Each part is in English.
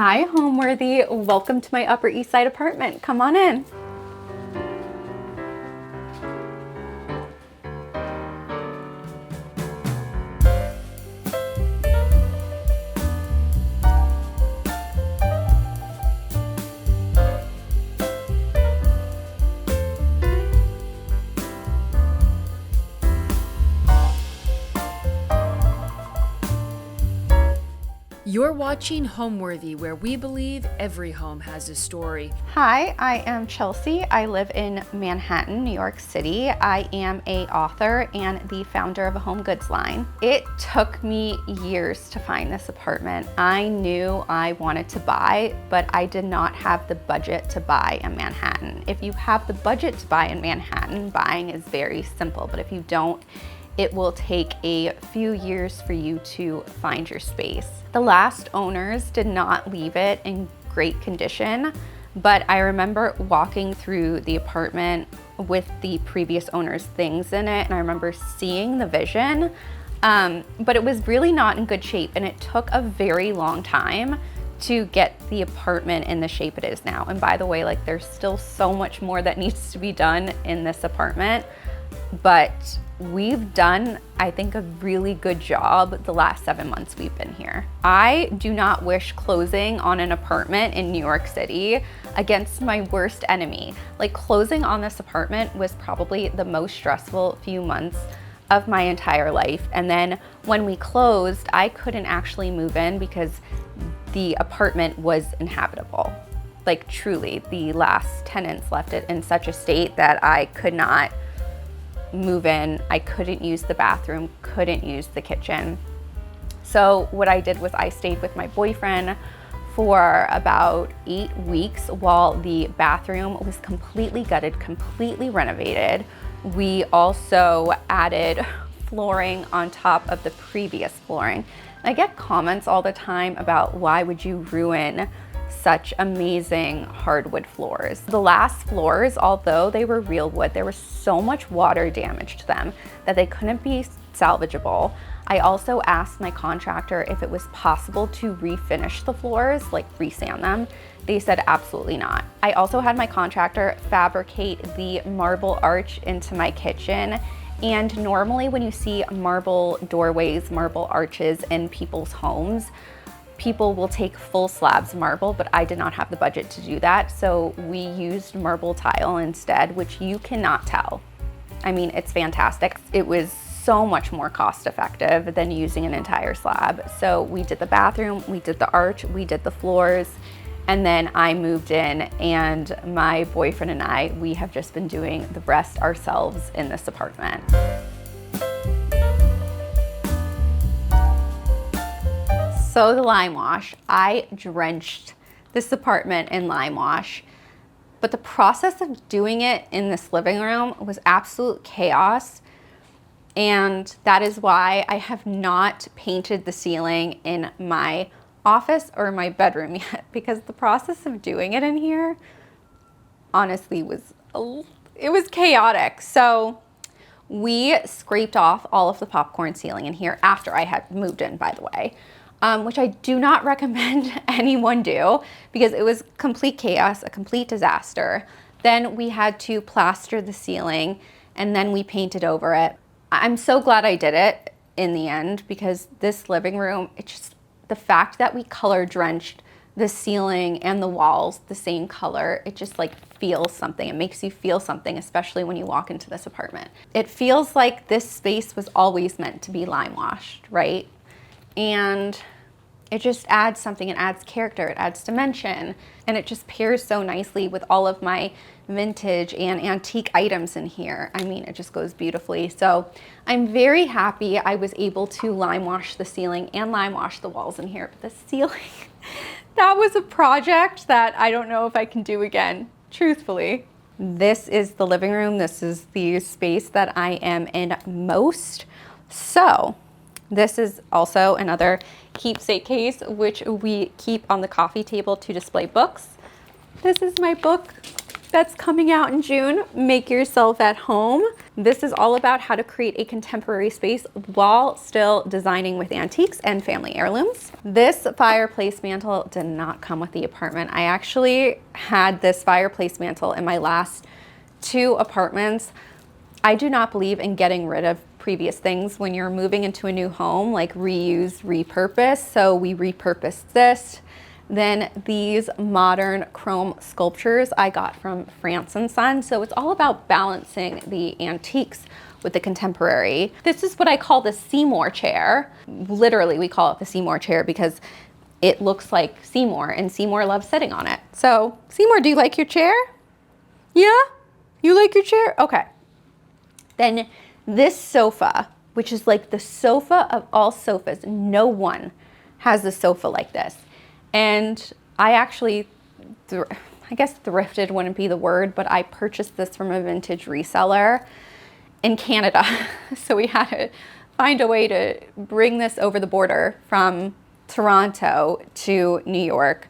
Hi, Homeworthy. Welcome to my Upper East Side apartment. Come on in. You're watching Homeworthy, where we believe every home has a story. Hi, I am Chelsey. I live in Manhattan, New York City. I am an author and the founder of a home goods line. It took me years to find this apartment. I knew I wanted to buy, but I did not have the budget to buy in Manhattan. If you have the budget to buy in Manhattan, buying is very simple, but if you don't, it will take a few years for you to find your space. The last owners did not leave it in great condition, but I remember walking through the apartment with the previous owner's things in it, and I remember seeing the vision, but it was really not in good shape, and it took a very long time to get the apartment in the shape it is now. And by the way, like, there's still so much more that needs to be done in this apartment, but we've done, I think, a really good job the last 7 months we've been here. I do not wish closing on an apartment in New York City against my worst enemy. Like, closing on this apartment was probably the most stressful few months of my entire life. And then when we closed, I couldn't actually move in because the apartment was inhabitable. Like, truly, the last tenants left it in such a state that I could not move in. I couldn't use the bathroom, couldn't use the kitchen. So what I did was I stayed with my boyfriend for about 8 weeks while the bathroom was completely gutted, completely renovated. We also added flooring on top of the previous flooring. I get comments all the time about why would you ruin such amazing hardwood floors. The last floors, although they were real wood, there was so much water damage to them that they couldn't be salvageable. I also asked my contractor if it was possible to refinish the floors, like resand them. They said absolutely not. I also had my contractor fabricate the marble arch into my kitchen. And normally when you see marble doorways, marble arches in people's homes, people will take full slabs of marble, but I did not have the budget to do that. So we used marble tile instead, which you cannot tell. I mean, it's fantastic. It was so much more cost effective than using an entire slab. So we did the bathroom, we did the arch, we did the floors, and then I moved in, and my boyfriend and I, we have just been doing the rest ourselves in this apartment. So the lime wash, I drenched this apartment in lime wash, but the process of doing it in this living room was absolute chaos. And that is why I have not painted the ceiling in my office or my bedroom yet, because the process of doing it in here honestly was chaotic. So we scraped off all of the popcorn ceiling in here after I had moved in, by the way. Which I do not recommend anyone do because it was complete chaos, a complete disaster. Then we had to plaster the ceiling and then we painted over it. I'm so glad I did it in the end because this living room, it's just the fact that we color drenched the ceiling and the walls the same color, it just like feels something. It makes you feel something, especially when you walk into this apartment. It feels like this space was always meant to be lime washed, right? And it just adds something, it adds character, it adds dimension, and it just pairs so nicely with all of my vintage and antique items in here. I mean, it just goes beautifully. So I'm very happy I was able to lime wash the ceiling and lime wash the walls in here. But the ceiling, that was a project that I don't know if I can do again, truthfully. This is the living room. This is the space that I am in most. So this is also another keepsake case, which we keep on the coffee table to display books. This is my book that's coming out in June, Make Yourself at Home. This is all about how to create a contemporary space while still designing with antiques and family heirlooms. This fireplace mantle did not come with the apartment. I actually had this fireplace mantle in my last 2 apartments. I do not believe in getting rid of previous things when you're moving into a new home, like reuse, repurpose. So we repurposed this. Then these modern chrome sculptures I got from France and Son. So it's all about balancing the antiques with the contemporary. This is what I call the Seymour chair. Literally, we call it the Seymour chair because it looks like Seymour, and Seymour loves sitting on it. So Seymour, do you like your chair? Yeah? You like your chair? Okay. Then this sofa, which is like the sofa of all sofas. No one has a sofa like this. And I actually, I guess thrifted wouldn't be the word, but I purchased this from a vintage reseller in Canada. So we had to find a way to bring this over the border from Toronto to New York.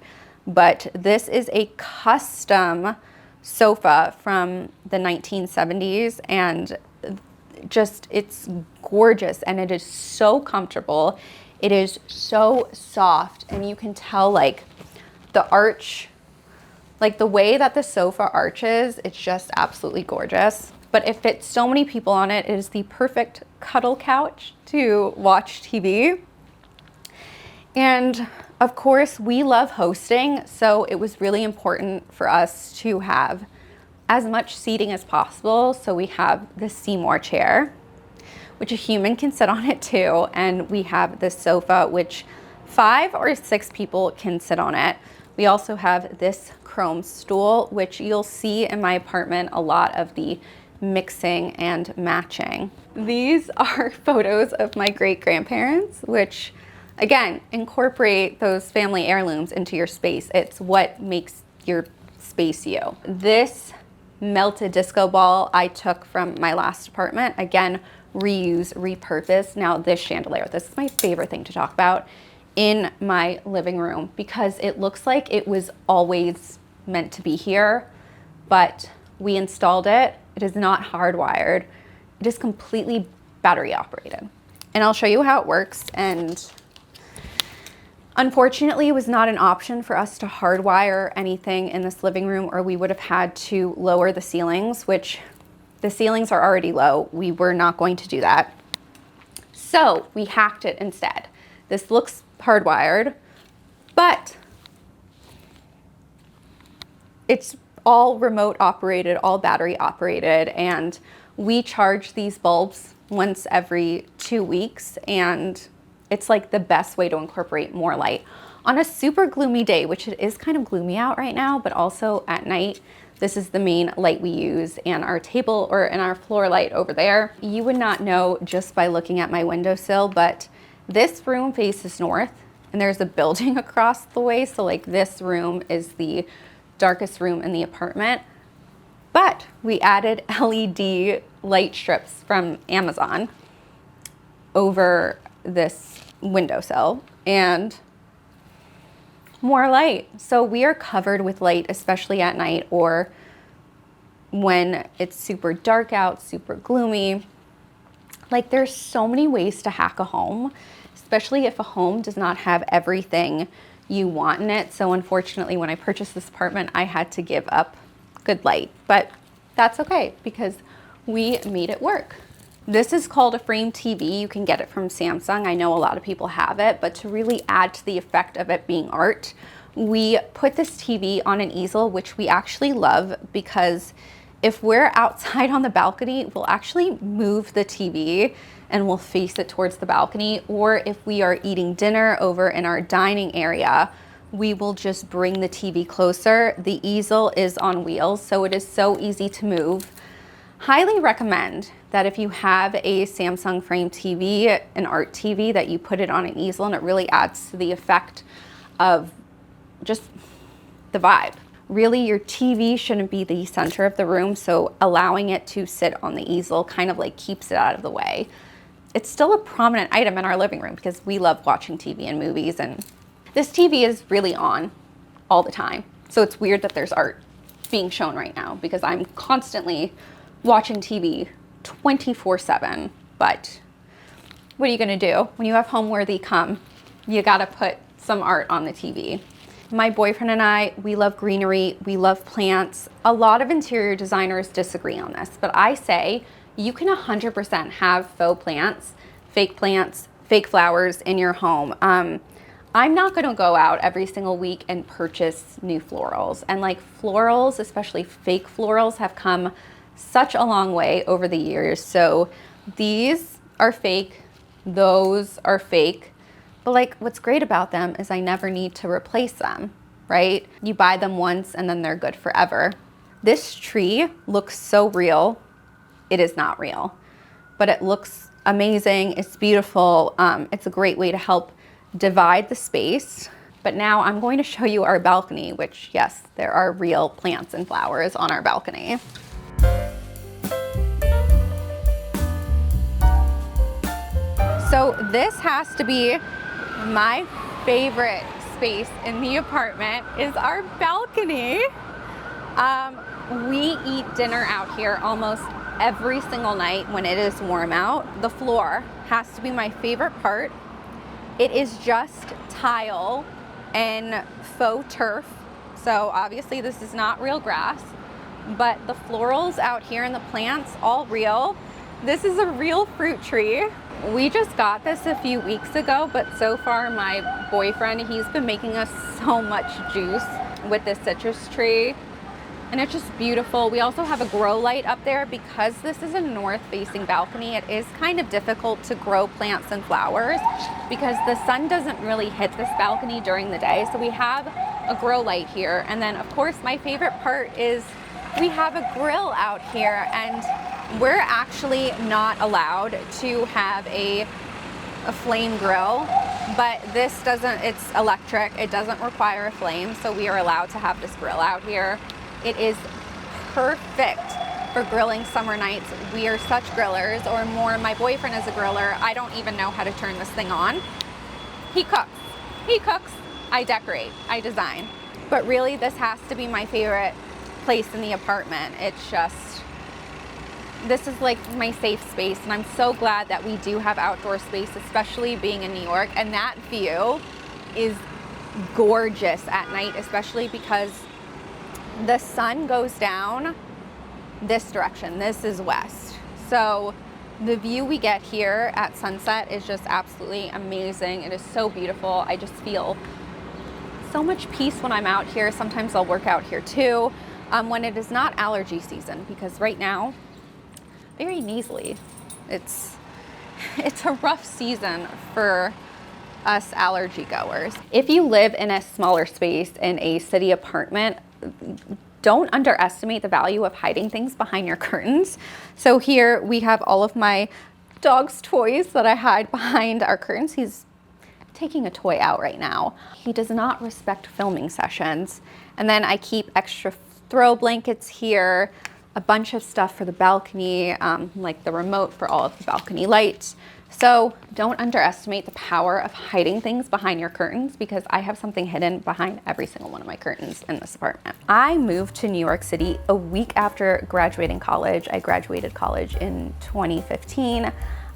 But this is a custom sofa from the 1970s, and just, it's gorgeous, and it is so comfortable. It is so soft, and you can tell like the arch, like the way that the sofa arches, it's just absolutely gorgeous. But it fits so many people on it. It is the perfect cuddle couch to watch TV. And of course, we love hosting, so it was really important for us to have as much seating as possible. So we have the Seymour chair, which a human can sit on it too. And we have this sofa, which 5 or 6 people can sit on it. We also have this chrome stool, which you'll see in my apartment, a lot of the mixing and matching. These are photos of my great-grandparents, which again, incorporate those family heirlooms into your space. It's what makes your space you. This melted disco ball I took from my last apartment. Again, reuse, repurpose. Now this chandelier, this is my favorite thing to talk about in my living room because it looks like it was always meant to be here, but we installed it. It is not hardwired. It is completely battery operated. And I'll show you how it works. And unfortunately, it was not an option for us to hardwire anything in this living room, or we would have had to lower the ceilings, which the ceilings are already low. We were not going to do that. So we hacked it instead. This looks hardwired, but it's all remote operated, all battery operated, and we charge these bulbs once every 2 weeks, and it's like the best way to incorporate more light. On a super gloomy day, which it is kind of gloomy out right now, but also at night, this is the main light we use, and our table or in our floor light over there. You would not know just by looking at my windowsill, but this room faces north and there's a building across the way. So like this room is the darkest room in the apartment, but we added LED light strips from Amazon over this windowsill and more light. So we are covered with light, especially at night or when it's super dark out, super gloomy. Like there's so many ways to hack a home, especially if a home does not have everything you want in it. So unfortunately, when I purchased this apartment, I had to give up good light, but that's okay because we made it work. This is called a frame TV. You can get it from Samsung. I know a lot of people have it, but to really add to the effect of it being art, we put this TV on an easel, which we actually love because if we're outside on the balcony, we'll actually move the TV and we'll face it towards the balcony. Or if we are eating dinner over in our dining area, we will just bring the TV closer. The easel is on wheels, so it is so easy to move. Highly recommend that if you have a Samsung frame TV, an art TV, that you put it on an easel, and it really adds to the effect of just the vibe. Really, your TV shouldn't be the center of the room, so allowing it to sit on the easel kind of like keeps it out of the way. It's still a prominent item in our living room because we love watching TV and movies, and this TV is really on all the time. So it's weird that there's art being shown right now because I'm constantly watching TV 24/7, but what are you gonna do? When you have Homeworthy come, you gotta put some art on the TV. My boyfriend and I, we love greenery, we love plants. A lot of interior designers disagree on this, but I say you can 100% have faux plants, fake flowers in your home. I'm not gonna go out every single week and purchase new florals. And like florals, especially fake florals, have come such a long way over the years. So these are fake, those are fake. But like what's great about them is I never need to replace them, right? You buy them once and then they're good forever. This tree looks so real. It is not real, but it looks amazing. It's beautiful. It's a great way to help divide the space. But now I'm going to show you our balcony, which yes, there are real plants and flowers on our balcony. So this has to be my favorite space in the apartment is our balcony. We eat dinner out here almost every single night when it is warm out. The floor has to be my favorite part. It is just tile and faux turf. So obviously this is not real grass, but the florals out here and the plants, all real. This is a real fruit tree. We just got this a few weeks ago, but so far my boyfriend, he's been making us so much juice with this citrus tree, and it's just beautiful. We also have a grow light up there because this is a north-facing balcony. It is kind of difficult to grow plants and flowers because the sun doesn't really hit this balcony during the day. So we have a grow light here. And then of course, my favorite part is we have a grill out here, and we're actually not allowed to have a flame grill, but this doesn't, it's electric. It doesn't require a flame. So we are allowed to have this grill out here. It is perfect for grilling summer nights. We are such grillers, or more, my boyfriend is a griller. I don't even know how to turn this thing on. He cooks, I decorate, I design. But really this has to be my favorite place in the apartment. It's just, this is like my safe space, and I'm so glad that we do have outdoor space, especially being in New York. And that view is gorgeous at night, especially because the sun goes down this direction. This is west. So the view we get here at sunset is just absolutely amazing. It is so beautiful. I just feel so much peace when I'm out here. Sometimes I'll work out here too, when it is not allergy season, because right now, very nasally. It's a rough season for us allergy goers. If you live in a smaller space in a city apartment, don't underestimate the value of hiding things behind your curtains. So here we have all of my dog's toys that I hide behind our curtains. He's taking a toy out right now. He does not respect filming sessions. And then I keep extra throw blankets here, a bunch of stuff for the balcony, like the remote for all of the balcony lights. So don't underestimate the power of hiding things behind your curtains, because I have something hidden behind every single one of my curtains in this apartment. I moved to New York City a week after graduating college. I graduated college in 2015.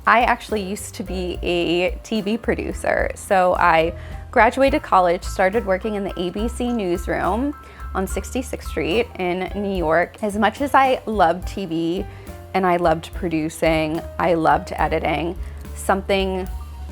I actually used to be a TV producer. So I graduated college, started working in the ABC newsroom on 66th Street in New York. As much as I loved TV and I loved producing, I loved editing, something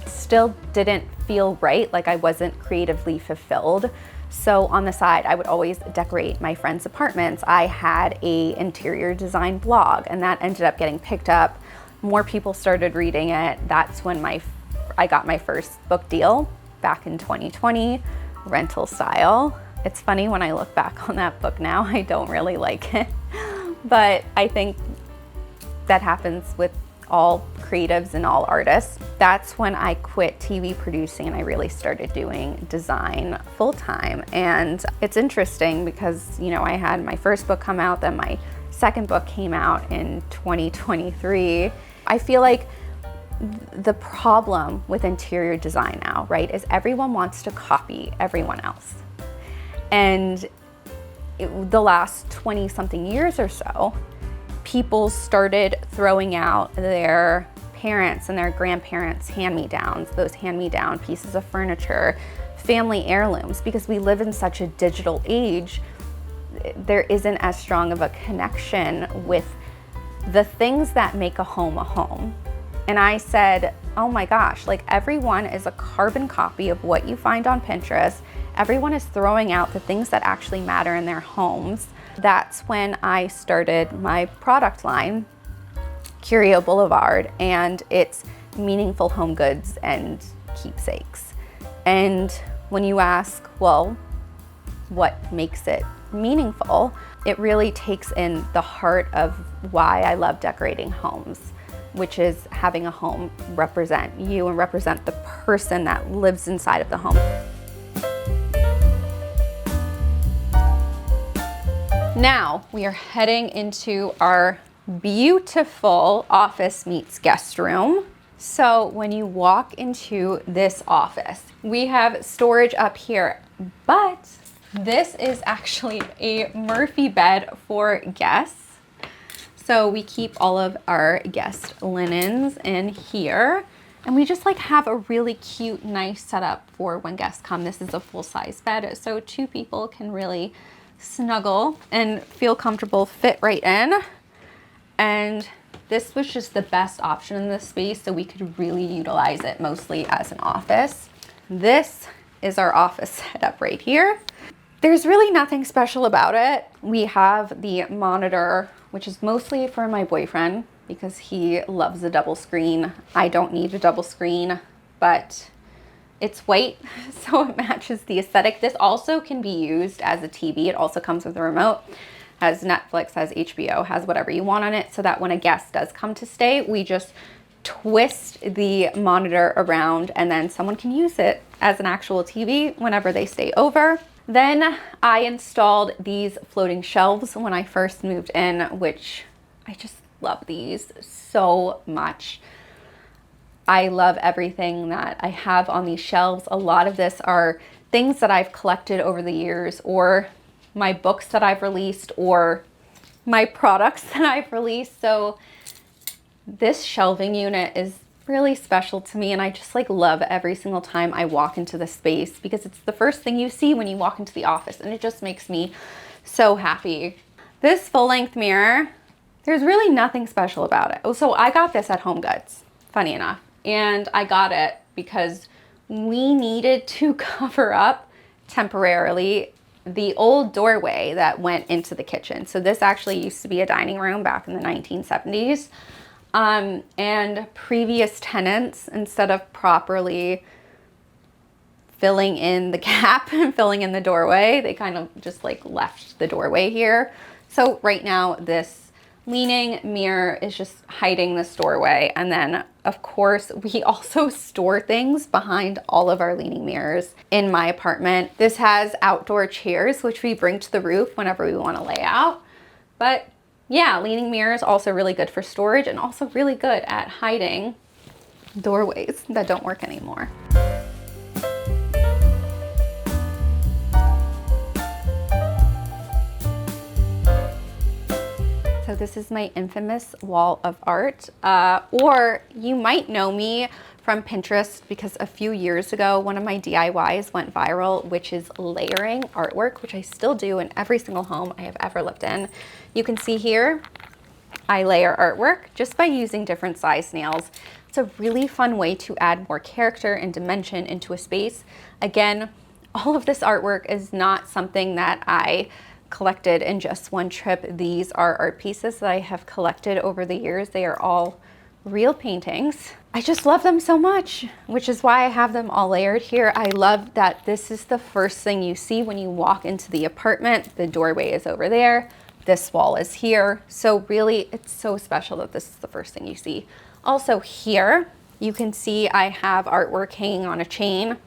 still didn't feel right, like I wasn't creatively fulfilled. So on the side, I would always decorate my friends' apartments. I had an interior design blog, and that ended up getting picked up. More people started reading it. That's when I got my first book deal back in 2020, Rental Style. It's funny when I look back on that book now, I don't really like it. But I think that happens with all creatives and all artists. That's when I quit TV producing and I really started doing design full time. And it's interesting because, you know, I had my first book come out, then my second book came out in 2023. I feel like the problem with interior design now, right, is everyone wants to copy everyone else. And the last 20 something years or so, people started throwing out their parents and their grandparents' hand-me-downs, those hand-me-down pieces of furniture, family heirlooms, because we live in such a digital age. There isn't as strong of a connection with the things that make a home a home. And I said, oh my gosh, like everyone is a carbon copy of what you find on Pinterest. Everyone is throwing out the things that actually matter in their homes. That's when I started my product line, Curio Boulevard, and it's meaningful home goods and keepsakes. And when you ask, well, what makes it meaningful, it really takes in the heart of why I love decorating homes, which is having a home represent you and represent the person that lives inside of the home. Now we are heading into our beautiful office meets guest room. So when you walk into this office, we have storage up here, but this is actually a Murphy bed for guests. So we keep all of our guest linens in here, and we just like have a really cute, nice setup for when guests come. This is a full-size bed, so 2 people can really snuggle and feel comfortable, fit right in. And this was just the best option in this space, so we could really utilize it mostly as an office. This is our office setup right here. There's really nothing special about it. We have the monitor, which is mostly for my boyfriend because he loves a double screen. I don't need a double screen, but it's white, so it matches the aesthetic. This also can be used as a TV. It also comes with a remote, has Netflix, has HBO, has whatever you want on it, so that when a guest does come to stay, we just twist the monitor around and then someone can use it as an actual TV whenever they stay over. Then I installed these floating shelves when I first moved in, which I just love these so much. I love everything that I have on these shelves. A lot of this are things that I've collected over the years, or my books that I've released, or my products that I've released. So this shelving unit is really special to me, and I just like love every single time I walk into the space because it's the first thing you see when you walk into the office, and it just makes me so happy. This full-length mirror, there's really nothing special about it. So I got this at Home Goods, funny enough, and I got it because we needed to cover up temporarily the old doorway that went into the kitchen. So this actually used to be a dining room back in the 1970s. And previous tenants, instead of properly filling in the gap and filling in the doorway, they kind of just like left the doorway here. So right now this leaning mirror is just hiding this doorway. And then of course we also store things behind all of our leaning mirrors in my apartment. This has outdoor chairs, which we bring to the roof whenever we want to lay out. But yeah, leaning mirror is also really good for storage and also really good at hiding doorways that don't work anymore. So this is my infamous wall of art, or you might know me from Pinterest because a few years ago, one of my DIYs went viral, which is layering artwork, which I still do in every single home I have ever lived in. You can see here, I layer artwork just by using different size nails. It's a really fun way to add more character and dimension into a space. Again, all of this artwork is not something that I collected in just one trip. These are art pieces that I have collected over the years. They are all real paintings. I just love them so much, which is why I have them all layered here. I love that this is the first thing you see when you walk into the apartment. The doorway is over there. This wall is here. So really, it's so special that this is the first thing you see. Also here, you can see I have artwork hanging on a chain.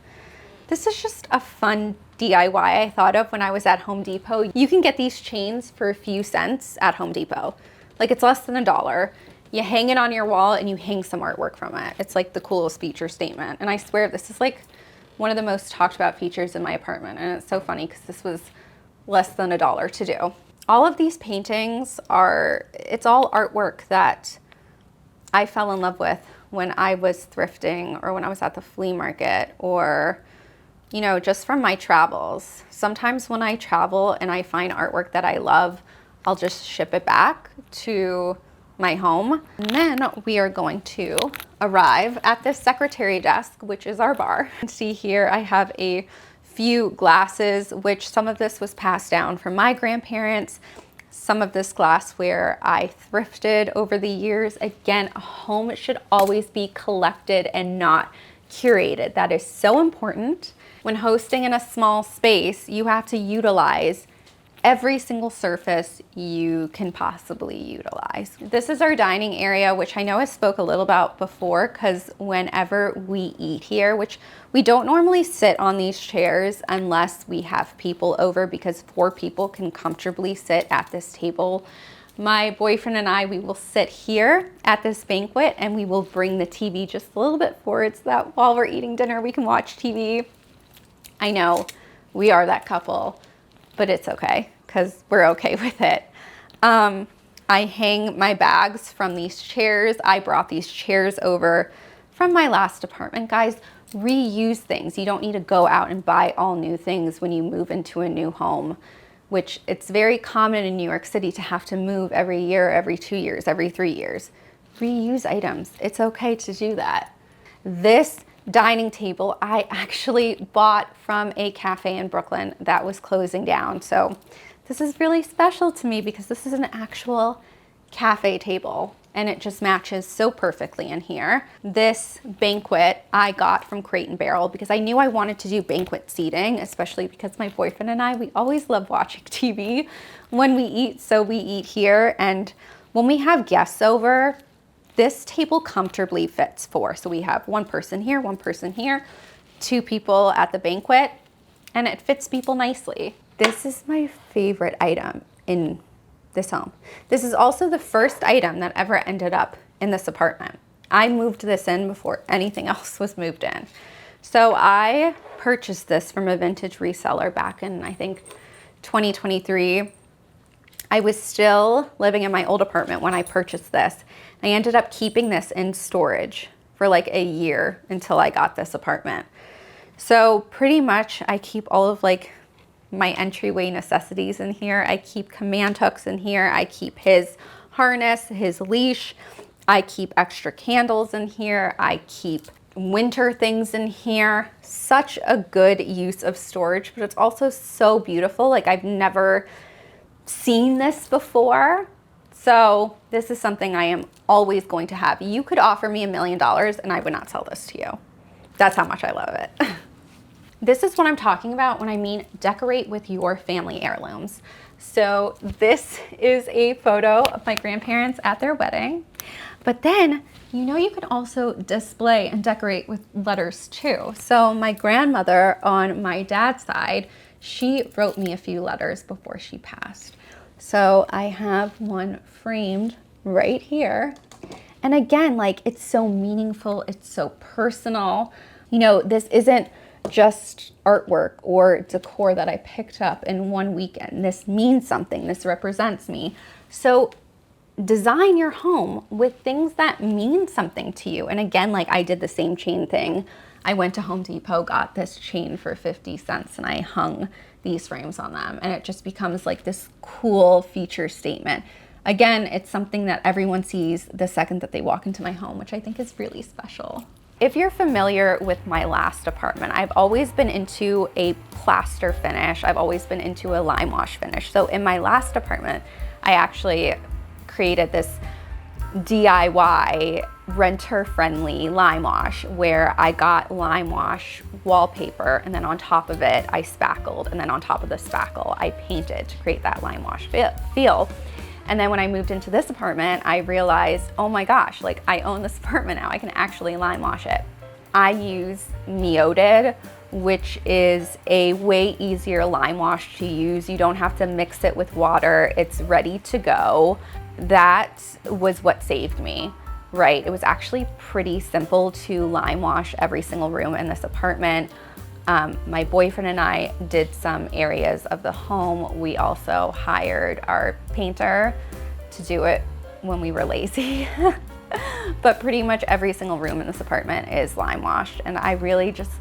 This is just a fun DIY I thought of when I was at Home Depot. You can get these chains for a few cents at Home Depot. Like it's less than $1. You hang it on your wall and you hang some artwork from it. It's like the coolest feature statement. And I swear this is like one of the most talked about features in my apartment. And it's so funny because this was less than $1 to do. All of these paintings it's all artwork that I fell in love with when I was thrifting or when I was at the flea market or, you know, just from my travels. Sometimes when I travel and I find artwork that I love, I'll just ship it back to my home. And then we are going to arrive at this secretary desk, which is our bar. See here, I have a few glasses, which some of this was passed down from my grandparents. Some of this glassware I thrifted over the years. Again, a home should always be collected and not curated. That is so important. When hosting in a small space, you have to utilize every single surface you can possibly utilize. This is our dining area, which I know I spoke a little about before, because whenever we eat here, which we don't normally sit on these chairs unless we have people over, because 4 people can comfortably sit at this table. My boyfriend and I, we will sit here at this banquet and we will bring the TV just a little bit forward so that while we're eating dinner, we can watch TV. I know we are that couple, but it's okay because we're okay with it. I hang my bags from these chairs. I brought these chairs over from my last apartment. Guys, reuse things. You don't need to go out and buy all new things when you move into a new home, which it's very common in New York City to have to move every year, every 2 years, every 3 years. Reuse items. It's okay to do that. This dining table I actually bought from a cafe in Brooklyn that was closing down. So this is really special to me because this is an actual cafe table and it just matches so perfectly in here. This banquet I got from Crate & Barrel because I knew I wanted to do banquet seating, especially because my boyfriend and I, we always love watching TV when we eat, so we eat here. And when we have guests over, this table comfortably fits 4. So we have 1 person here, 1 person here, 2 people at the banquet, and it fits people nicely. This is my favorite item in this home. This is also the first item that ever ended up in this apartment. I moved this in before anything else was moved in. So I purchased this from a vintage reseller back in, I think, 2023. I was still living in my old apartment when I purchased this. I ended up keeping this in storage for like a year until I got this apartment. So pretty much I keep all of like my entryway necessities in here. I keep command hooks in here. I keep his harness, his leash. I keep extra candles in here. I keep winter things in here. Such a good use of storage, but it's also so beautiful. Like I've never seen this before. So this is something I am always going to have. You could offer me $1 million and I would not sell this to you. That's how much I love it. This is what I'm talking about when I mean decorate with your family heirlooms. So this is a photo of my grandparents at their wedding. But then, you know, you can also display and decorate with letters too. So my grandmother on my dad's side, she wrote me a few letters before she passed. So I have one framed right here. And again, like it's so meaningful, it's so personal. You know, this isn't just artwork or decor that I picked up in one weekend. This means something, this represents me. So design your home with things that mean something to you. And again, like I did the same chain thing. I went to Home Depot, got this chain for 50 cents and I hung these frames on them. And it just becomes like this cool feature statement. Again, it's something that everyone sees the second that they walk into my home, which I think is really special. If you're familiar with my last apartment, I've always been into a plaster finish. I've always been into a lime wash finish. So in my last apartment, I actually created this DIY renter-friendly lime wash where I got lime wash wallpaper and then on top of it, I spackled, and then on top of the spackle, I painted to create that lime wash feel. And then when I moved into this apartment, I realized, oh my gosh, like I own this apartment now, I can actually lime wash it. I use Meoded, which is a way easier lime wash to use. You don't have to mix it with water, it's ready to go. That was what saved me, right? It was actually pretty simple to lime wash every single room in this apartment. My boyfriend and I did some areas of the home. We also hired our painter to do it when we were lazy. But pretty much every single room in this apartment is lime washed, and I really just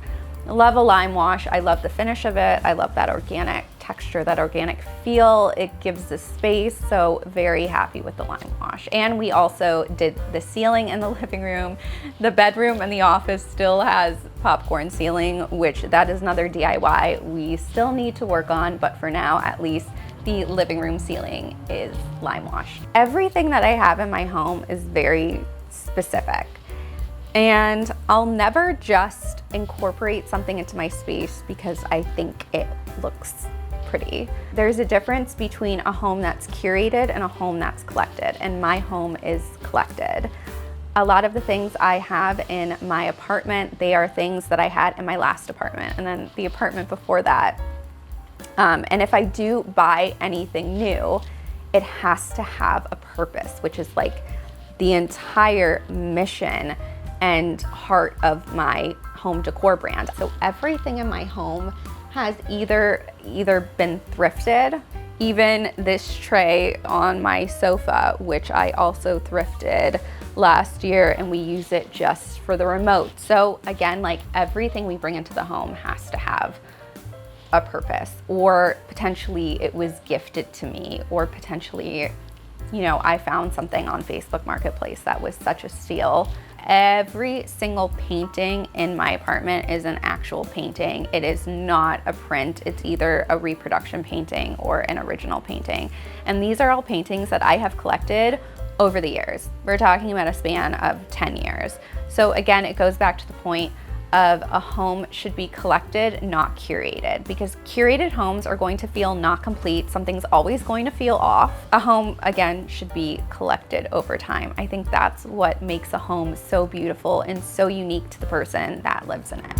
love a lime wash. I love the finish of it. I love that organic texture, that organic feel it gives the space. So very happy with the lime wash. And we also did the ceiling in the living room. The bedroom and the office still has popcorn ceiling, which that is another DIY we still need to work on, but for now at least the living room ceiling is lime washed. Everything that I have in my home is very specific. And I'll never just incorporate something into my space because I think it looks pretty. There's a difference between a home that's curated and a home that's collected, and my home is collected. A lot of the things I have in my apartment, they are things that I had in my last apartment and then the apartment before that. And if I do buy anything new, it has to have a purpose, which is like the entire mission and heart of my home decor brand. So everything in my home has either been thrifted, even this tray on my sofa, which I also thrifted last year, and we use it just for the remote. So again, like everything we bring into the home has to have a purpose, or potentially it was gifted to me, or potentially, you know, I found something on Facebook Marketplace that was such a steal. Every single painting in my apartment is an actual painting. It is not a print. It's either a reproduction painting or an original painting. And these are all paintings that I have collected over the years. We're talking about a span of 10 years. So again, it goes back to the point of a home should be collected, not curated, because curated homes are going to feel not complete. Something's always going to feel off. A home, again, should be collected over time. I think that's what makes a home so beautiful and so unique to the person that lives in it.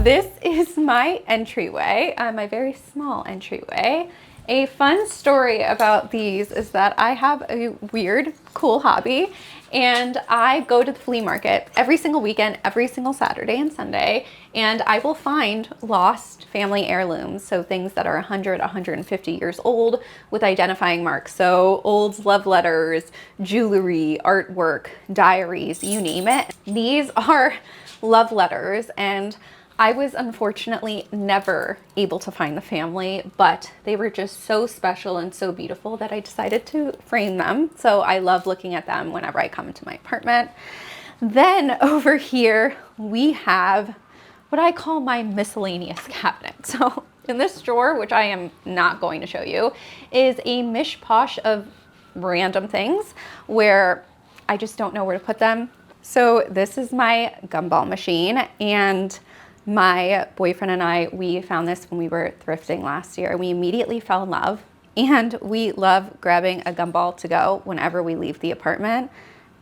This is my entryway, my very small entryway. A fun story about these is that I have a weird, cool hobby, and I go to the flea market every single weekend, every single Saturday and Sunday, and I will find lost family heirlooms. So things that are 100, 150 years old with identifying marks. So old love letters, jewelry, artwork, diaries, you name it. These are love letters, and I was unfortunately never able to find the family, but they were just so special and so beautiful that I decided to frame them. So I love looking at them whenever I come into my apartment. Then over here, we have what I call my miscellaneous cabinet. So in this drawer, which I am not going to show you, is a mishposh of random things where I just don't know where to put them. So this is my gumball machine, and my boyfriend and I, we found this when we were thrifting last year. We immediately fell in love, and we love grabbing a gumball to go whenever we leave the apartment.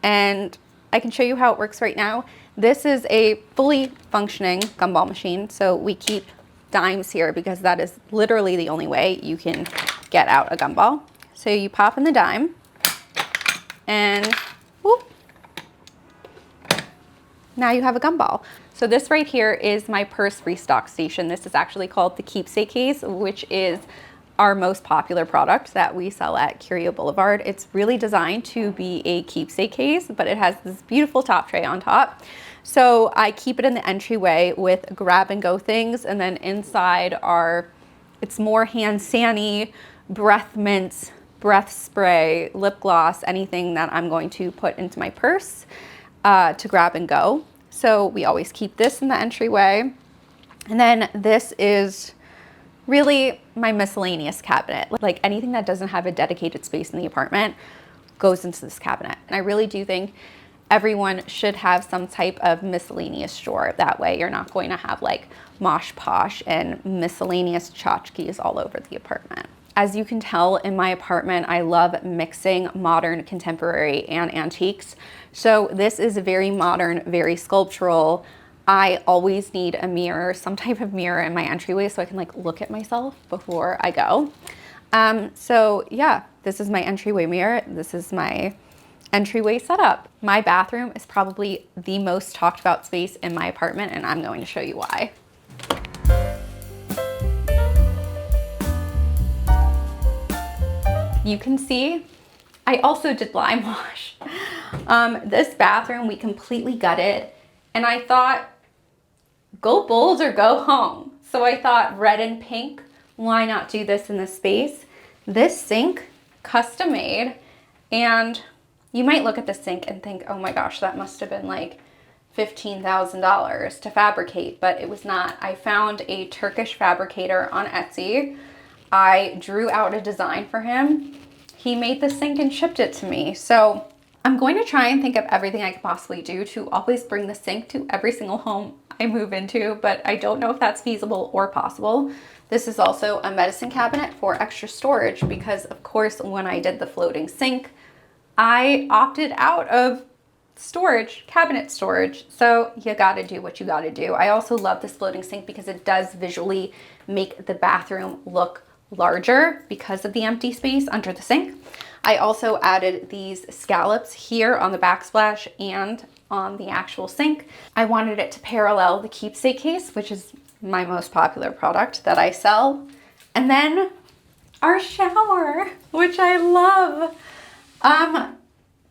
And I can show you how it works right now. This is a fully functioning gumball machine. So we keep dimes here because that is literally the only way you can get out a gumball. So you pop in the dime and whoop, now you have a gumball. So this right here is my purse restock station. This is actually called the Keepsake case, which is our most popular product that we sell at Curio Boulevard. It's really designed to be a keepsake case, but it has this beautiful top tray on top. So I keep it in the entryway with grab and go things, and then inside are, it's more hand sani, breath mints, breath spray, lip gloss, anything that I'm going to put into my purse to grab and go. So we always keep this in the entryway. And then this is really my miscellaneous cabinet. Like anything that doesn't have a dedicated space in the apartment goes into this cabinet. And I really do think everyone should have some type of miscellaneous drawer. That way you're not going to have like mosh posh and miscellaneous tchotchkes all over the apartment. As you can tell in my apartment, I love mixing modern, contemporary, and antiques. So this is very modern, very sculptural. I always need a mirror, some type of mirror in my entryway so I can like look at myself before I go. So yeah, this is my entryway mirror. This is my entryway setup. My bathroom is probably the most talked about space in my apartment, and I'm going to show you why. You can see I also did limewash. This bathroom we completely gutted, and I thought, go bold or go home. So I thought red and pink, why not do this in this space? This sink, custom made, and you might look at the sink and think, oh my gosh, that must have been like $15,000 to fabricate, but it was not. I found a Turkish fabricator on Etsy. I drew out a design for him. He made the sink and shipped it to me. So I'm going to try and think of everything I could possibly do to always bring the sink to every single home I move into, but I don't know if that's feasible or possible. This is also a medicine cabinet for extra storage because, of course, when I did the floating sink, I opted out of storage, cabinet storage. So you gotta do what you gotta do. I also love this floating sink because it does visually make the bathroom look larger because of the empty space under the sink. I also added these scallops here on the backsplash and on the actual sink. I wanted it to parallel the keepsake case, which is my most popular product that I sell. And then our shower, which I love.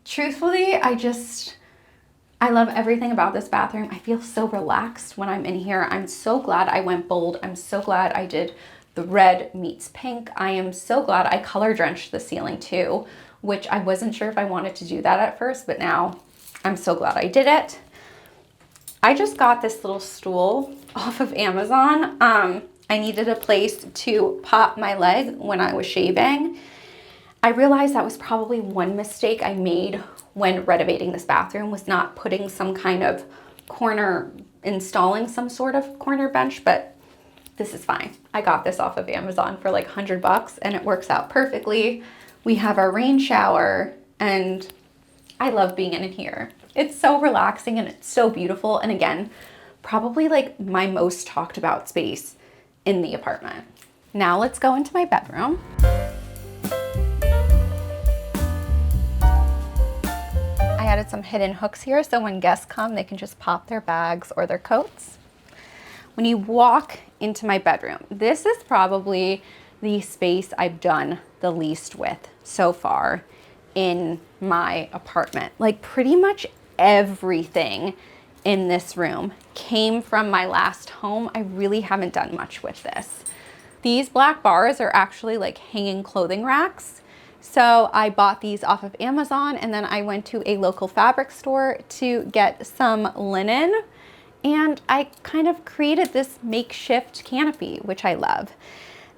Truthfully, I love everything about this bathroom. I feel so relaxed when I'm in here. I'm so glad I went bold. I'm so glad I did the red meets pink. I am so glad I color drenched the ceiling too, which I wasn't sure if I wanted to do that at first, but now I'm so glad I did it. I just got this little stool off of Amazon. I needed a place to pop my leg when I was shaving. I realized that was probably one mistake I made when renovating this bathroom, was not putting some kind of corner, installing some sort of corner bench, but this is fine. I got this off of Amazon for like $100 and it works out perfectly. We have our rain shower and I love being in here. It's so relaxing and it's so beautiful. And again, probably like my most talked about space in the apartment. Now let's go into my bedroom. I added some hidden hooks here so when guests come, they can just pop their bags or their coats. When you walk into my bedroom, this is probably the space I've done the least with so far in my apartment. Like pretty much everything in this room came from my last home. I really haven't done much with this. These black bars are actually like hanging clothing racks. So I bought these off of Amazon and then I went to a local fabric store to get some linen and I kind of created this makeshift canopy, which I love.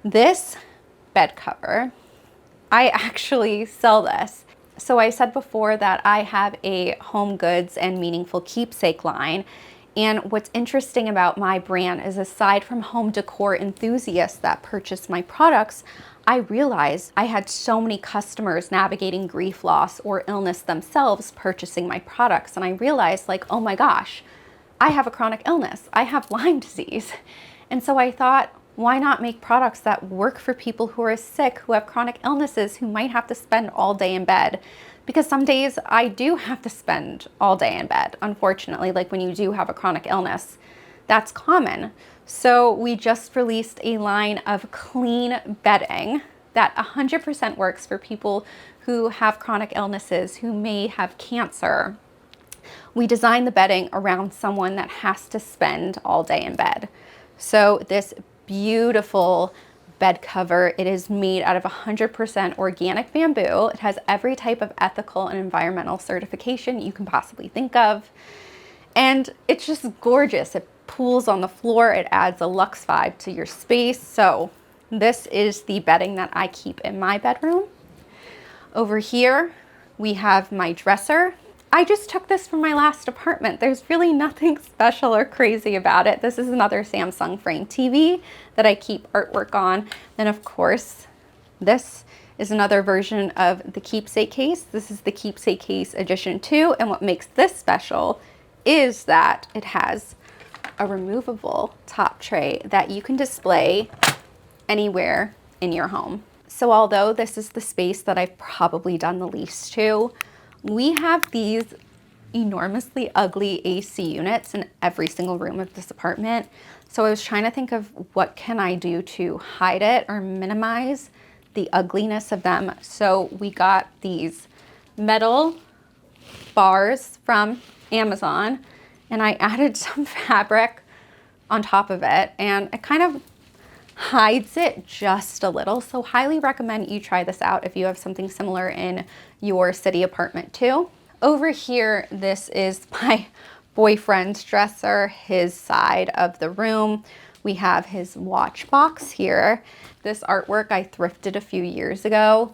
This bed cover, I actually sell this. So I said before that I have a home goods and meaningful keepsake line. And what's interesting about my brand is aside from home decor enthusiasts that purchase my products, I realized I had so many customers navigating grief loss or illness themselves purchasing my products. And I realized like, oh my gosh, I have a chronic illness. I have Lyme disease. And so I thought, why not make products that work for people who are sick, who have chronic illnesses, who might have to spend all day in bed? Because some days I do have to spend all day in bed, unfortunately, like when you do have a chronic illness. That's common. So we just released a line of clean bedding that 100% works for people who have chronic illnesses, who may have cancer. We designed the bedding around someone that has to spend all day in bed. So this beautiful bed cover, it is made out of 100% organic bamboo. It has every type of ethical and environmental certification you can possibly think of. And it's just gorgeous. It pools on the floor. It adds a luxe vibe to your space. So this is the bedding that I keep in my bedroom. Over here, we have my dresser. I just took this from my last apartment. There's really nothing special or crazy about it. This is another Samsung frame TV that I keep artwork on. Then of course, this is another version of the keepsake case. This is the keepsake case edition 2. And what makes this special is that it has a removable top tray that you can display anywhere in your home. So although this is the space that I've probably done the least to, We have these enormously ugly AC units in every single room of this apartment. So I was trying to think of what can I do to hide it or minimize the ugliness of them. So we got these metal bars from Amazon, and I added some fabric on top of it, and it kind of hides it just a little. So highly recommend you try this out if you have something similar in your city apartment too. Over here, this is my boyfriend's dresser, his side of the room. We have his watch box here. This artwork I thrifted a few years ago.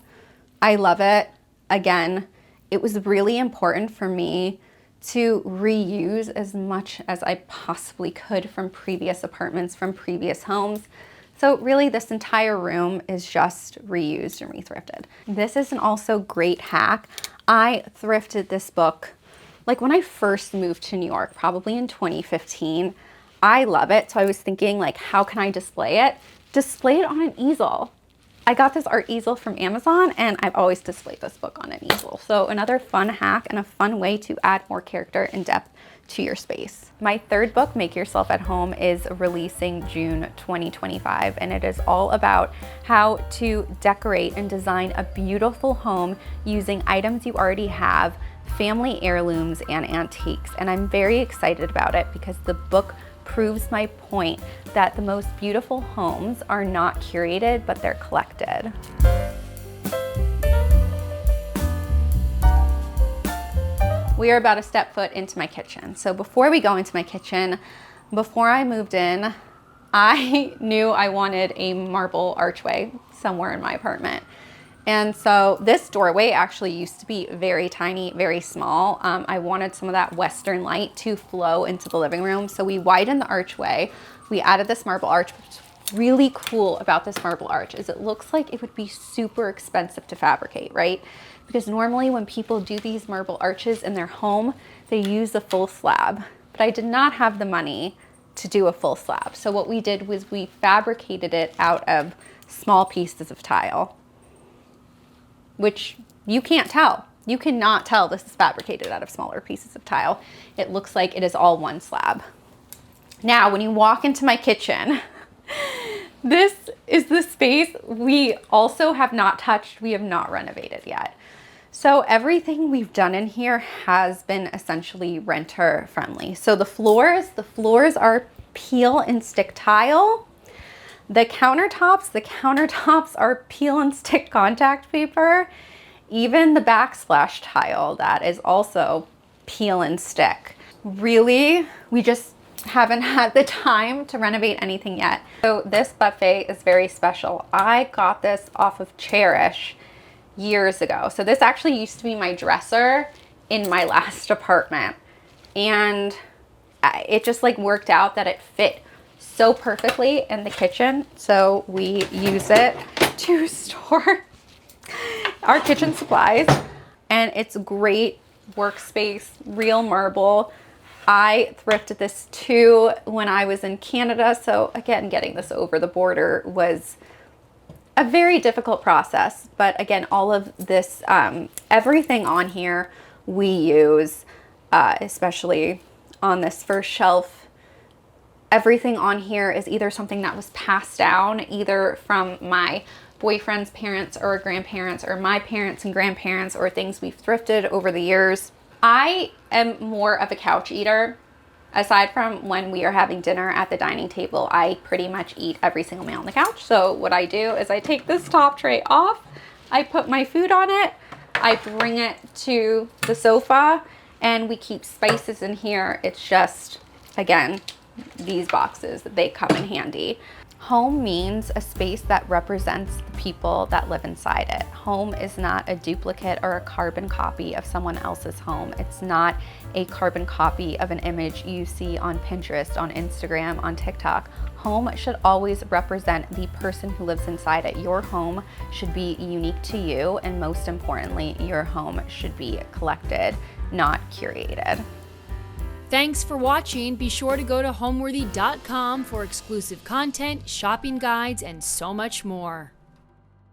I love it. Again, it was really important for me to reuse as much as I possibly could from previous apartments, from previous homes. So really this entire room is just reused and rethrifted. This is an also great hack. I thrifted this book like when I first moved to New York, probably in 2015. I love it. So I was thinking like, how can I display it? Display it on an easel. I got this art easel from Amazon, and I've always displayed this book on an easel. So another fun hack and a fun way to add more character and depth to your space. My third book, Make Yourself at Home, is releasing June 2025, and it is all about how to decorate and design a beautiful home using items you already have, family heirlooms, and antiques. And I'm very excited about it because the book proves my point that the most beautiful homes are not curated, but they're collected. We are about a step foot into my kitchen. So before we go into my kitchen, before I moved in, I knew I wanted a marble archway somewhere in my apartment. And so this doorway actually used to be very tiny, very small. I wanted some of that Western light to flow into the living room. So we widened the archway. We added this marble arch. What's really cool about this marble arch is it looks like it would be super expensive to fabricate, right? Because normally when people do these marble arches in their home, they use a full slab. But I did not have the money to do a full slab. So what we did was we fabricated it out of small pieces of tile, which you can't tell. You cannot tell this is fabricated out of smaller pieces of tile. It looks like it is all one slab. Now, when you walk into my kitchen, this is the space we also have not touched. We have not renovated yet. So everything we've done in here has been essentially renter friendly. So the floors are peel and stick tile. The countertops are peel and stick contact paper. Even the backsplash tile, that is also peel and stick. Really, we just haven't had the time to renovate anything yet. So this buffet is very special. I got this off of Cherish years ago. So this actually used to be my dresser in my last apartment. And it just like worked out that it fit so perfectly in the kitchen. So we use it to store our kitchen supplies, and it's a great workspace, real marble. I thrifted this too when I was in Canada. So again, getting this over the border was a very difficult process. But again, all of this, everything on here we use, especially on this first shelf. Everything on here is either something that was passed down either from my boyfriend's parents or grandparents or my parents and grandparents, or things we've thrifted over the years. I am more of a couch eater. Aside from when we are having dinner at the dining table, I pretty much eat every single meal on the couch. So what I do is I take this top tray off, I put my food on it, I bring it to the sofa, and we keep spices in here. It's just, again, these boxes, they come in handy. Home means a space that represents the people that live inside it. Home is not a duplicate or a carbon copy of someone else's home. It's not a carbon copy of an image you see on Pinterest, on Instagram, on TikTok. Home should always represent the person who lives inside it. Your home should be unique to you, and most importantly, your home should be collected, not curated. Thanks for watching. Be sure to go to homeworthy.com for exclusive content, shopping guides, and so much more.